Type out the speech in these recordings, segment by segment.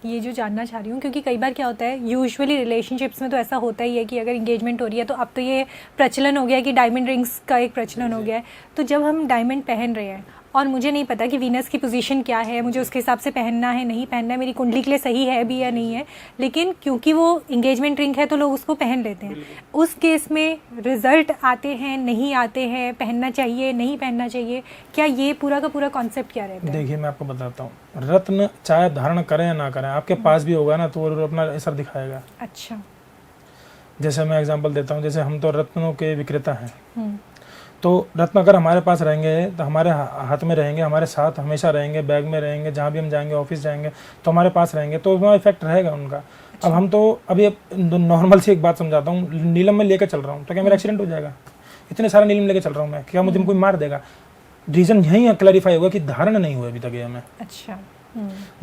ये जो जानना चाह रही हूँ, क्योंकि कई बार क्या होता है, यूजुअली रिलेशनशिप्स में तो ऐसा होता ही है कि अगर इंगेजमेंट हो रही है तो अब तो ये प्रचलन हो गया है कि डायमंड रिंग्स का एक प्रचलन हो गया है। तो जब हम डायमंड पहन रहे हैं और मुझे नहीं पता कि वीनस की पोजीशन क्या है, मुझे उसके हिसाब से पहनना है नहीं पहनना है, मेरी कुंडली के लिए सही है भी या नहीं है, लेकिन क्योंकि वो इंगेजमेंट रिंग है तो लोग उसको पहन लेते हैं। उस केस में रिजल्ट आते हैं नहीं आते हैं, पहनना चाहिए नहीं पहनना चाहिए, क्या ये पूरा का पूरा कॉन्सेप्ट क्या रहता है? देखिए मैं आपको बताता हूँ, रत्न चाहे धारण करें या ना करें, आपके पास भी होगा ना तो वो अपना असर दिखाएगा। अच्छा। जैसे मैं एग्जांपल देता हूँ, जैसे हम तो रत्नों के विक्रेता हैं, तो रत्न अगर हमारे पास रहेंगे तो हमारे हाथ में रहेंगे, हमारे साथ हमेशा रहेंगे, बैग में रहेंगे, जहाँ भी हम जाएंगे, ऑफिस जाएंगे तो हमारे पास रहेंगे, तो उसमें इफेक्ट रहेगा उनका। अच्छा। अब हम तो अभी नॉर्मल सी एक बात समझाता हूँ, नीलम में लेकर चल रहा हूँ तो क्या मेरा एक्सीडेंट हो जाएगा? इतने सारे नीलम लेकर चल रहा हूँ मैं, क्या मुझे कोई मार देगा? रीजन यही क्लैरिफाई होगा कि धारण नहीं हुआ अभी तक ये हमें। अच्छा।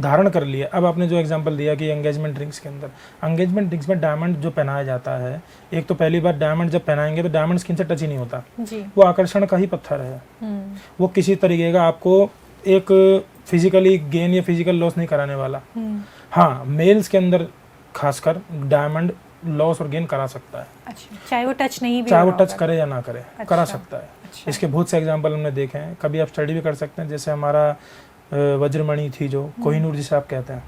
धारण कर लिया। अब आपने जो एग्जांपल दिया कि एंगेजमेंट रिंग्स के अंदर, एंगेजमेंट रिंग्स में डायमंड जो पहनाया जाता है, एक तो पहली बार डायमंड जब पहनाएंगे तो डायमंड स्किन से टच ही नहीं होता जी। वो आकर्षण का ही पत्थर है। वो किसी तरीके का आपको एक फिजिकली गेन या फिजिकल लॉस नहीं कराने वाला। हाँ, मेल्स के अंदर खासकर डायमंड लॉस और गेन करा सकता है। अच्छा, चाहे वो टच नहीं भी, चाहे वो टच करे या ना करे। अच्छा। करा सकता है। अच्छा। इसके बहुत से एग्जाम्पल हमने देखे हैं, कभी आप स्टडी भी कर सकते हैं। जैसे हमारा वज्रमणि थी जो कोहिनूर जिसे आप कहते हैं,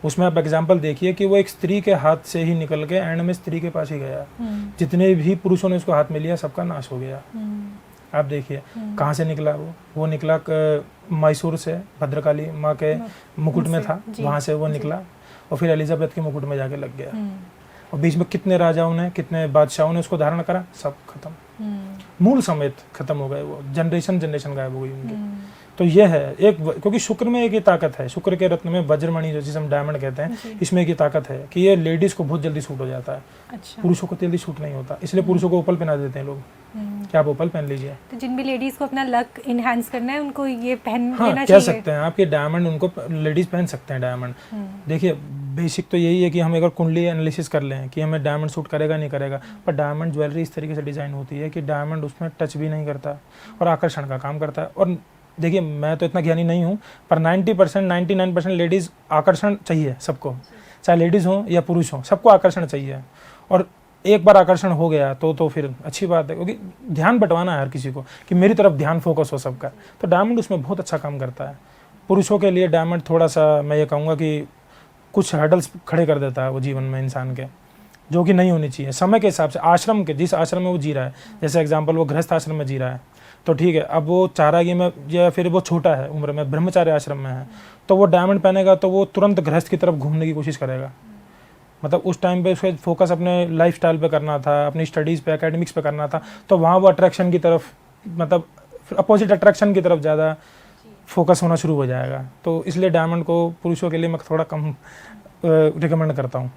उसमें आप एग्जाम्पल देखिए कि वो एक स्त्री के हाथ से ही निकल के एंड में स्त्री के पास ही गया। जितने भी पुरुषों ने उसको हाथ में लिया सबका नाश हो गया। आप देखिए कहाँ से निकला वो निकला मैसूर से, भद्रकाली माँ के मुकुट में था, वहाँ से वो निकला और फिर एलिजाबेथ के मुकुट में जाके लग गया। और बीच में कितने राजाओं ने, कितने बादशाहों ने उसको धारण करा, सब खत्म, मूल समेत खत्म हो गए, वो जनरेशन गायब हो गई उनकी। तो ये है एक, क्योंकि शुक्र में एक ही ताकत है, शुक्र के रत्न में वज्रमणि जो जिसे हम डायमंड कहते हैं, इसमें एक ही ताकत है कि ये लेडीज को बहुत जल्दी सूट हो जाता है। अच्छा। पुरुषों को जल्दी सूट नहीं होता, इसलिए पुरुषों को ओपल पहना देते हैं लोग। क्या आप ओपल पहन लीजिए। तो जिन भी लेडीज को अपना लक इनहैंस करना है उनको ये पहन लेना चाहिए। कह सकते हैं आप, ये डायमंड उनको लेडीज पहन सकते हैं डायमंड। देखिए बेसिक तो यही है कि हम अगर कुंडली एनालिसिस कर लें कि हमें डायमंड सूट करेगा नहीं करेगा, पर डायमंड ज्वेलरी इस तरीके से डिजाइन होती है कि डायमंड उसमें टच भी नहीं करता और आकर्षण का काम करता है। और देखिए मैं तो इतना ज्ञानी नहीं हूँ, पर 90% 99% लेडीज़ आकर्षण चाहिए सबको, चाहे लेडीज़ हो या पुरुष हो, सबको आकर्षण चाहिए। और एक बार आकर्षण हो गया तो फिर अच्छी बात है, क्योंकि ध्यान बंटवाना है हर किसी को कि मेरी तरफ ध्यान फोकस हो सबका, तो डायमंड उसमें बहुत अच्छा काम करता है। पुरुषों के लिए डायमंड थोड़ा सा मैं ये कहूँगा कि कुछ हर्डल्स खड़े कर देता है वो जीवन में इंसान के, जो कि नहीं होनी चाहिए। समय के हिसाब से, आश्रम के, जिस आश्रम में वो जी रहा है, जैसे एग्जाम्पल वो गृहस्थ आश्रम में जी रहा है तो ठीक है, अब वो चारागी में या फिर वो छोटा है उम्र में, ब्रह्मचार्य आश्रम में है, तो वो डायमंड पहनेगा तो वो तुरंत गृहस्थ की तरफ घूमने की कोशिश करेगा। मतलब उस टाइम पे उसका फोकस अपने लाइफस्टाइल पे करना था, अपनी स्टडीज़ पे, एकेडमिक्स पे करना था, तो वहाँ वो अट्रैक्शन की तरफ, मतलब अपोजिट अट्रैक्शन की तरफ ज़्यादा फोकस होना शुरू हो जाएगा। तो इसलिए डायमंड को पुरुषों के लिए मैं थोड़ा कम रिकमेंड करता हूँ।